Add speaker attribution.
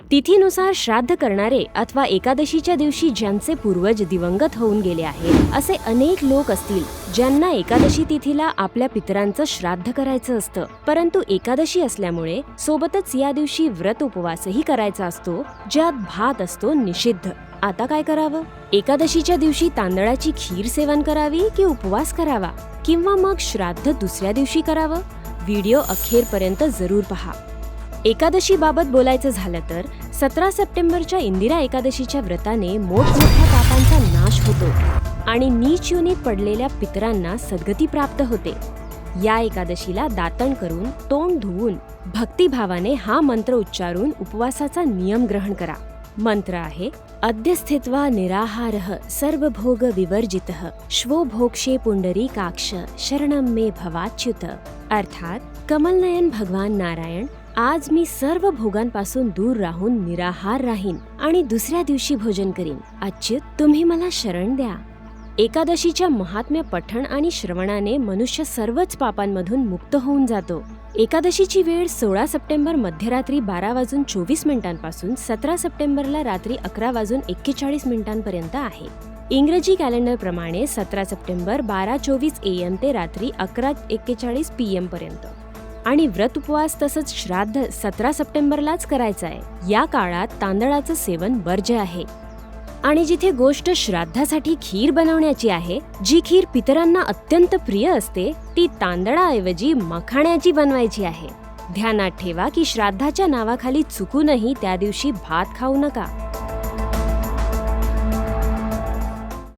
Speaker 1: तिथीनुसार श्राद्ध करणारे अथवा एकादशीच्या दिवशी ज्यांचे पूर्वज दिवंगत होऊन गेले आहेत असे अनेक लोक असतील ज्यांना एकादशी तिथीला आपल्या पितरांचं श्राद्ध करायचं असतं, परंतु एकादशी असल्यामुळे सोबतच या दिवशी व्रत उपवासही करायचा असतो, ज्यात भात असतो निषिद्ध. आता काय करावं? एकादशीच्या दिवशी तांदळाची खीर सेवन करावी की उपवास करावा, किंवा मग श्राद्ध दुसऱ्या दिवशी करावं? व्हिडिओ अखेरपर्यंत जरूर पहा. एकादशी बाबत बोलायचं झालं तर 17 सप्टेंबरच्या इंदिरा एकादशीच्या व्रताने मोठमोठ्या पापांचा नाश होतो आणि नीच योनीत पडलेल्या पितरांना सद्गती प्राप्त होते. या एकादशीला दातण करून तोंड धुवून भक्तिभावाने हा मंत्र उच्चारून उपवासाचा नियम ग्रहण करा. मंत्र आहे: अद्य स्थित्वा निराहारः सर्वभोग विवर्जितः श्वो भोक्षे पुंडरीकाक्ष शरणं मे भवाच्युत. अर्थात, कमलनयन भगवान नारायण, आज मी सर्व भोगांपासून दूर राहून निराहार राहीन आणि दुसऱ्या दिवशी भोजन करीन. अच्युत, तुम्ही मला शरण द्या. एकादशीच्या महात्म्य पठण आणि श्रवणाने मनुष्य सर्वच पापांमधून मुक्त होऊन जातो. एकादशीची वेळ 16 सप्टेंबर मध्यरात्री 12:24 पासून 17 सप्टेंबरला रात्री 11:41 पर्यंत आहे. इंग्रजी कॅलेंडरप्रमाणे 17 सप्टेंबर 12:24 AM ते रात्री 11:41 PM पर्यंत. आणि व्रत उपवास तसंच श्राद्ध 17 सप्टेंबरलाच करायचं आहे. या काळात तांदळाचं सेवन वर्ज्य आहे. आणि जिथे गोष्ट श्राद्धासाठी खीर बनवण्याची आहे, जी खीर पितरांना अत्यंत प्रिय असते, ती तांदळाऐवजी मखाण्याची बनवायची आहे. ध्यानात ठेवा की श्राद्धाच्या नावाखाली चुकूनही त्या दिवशी भात खाऊ नका.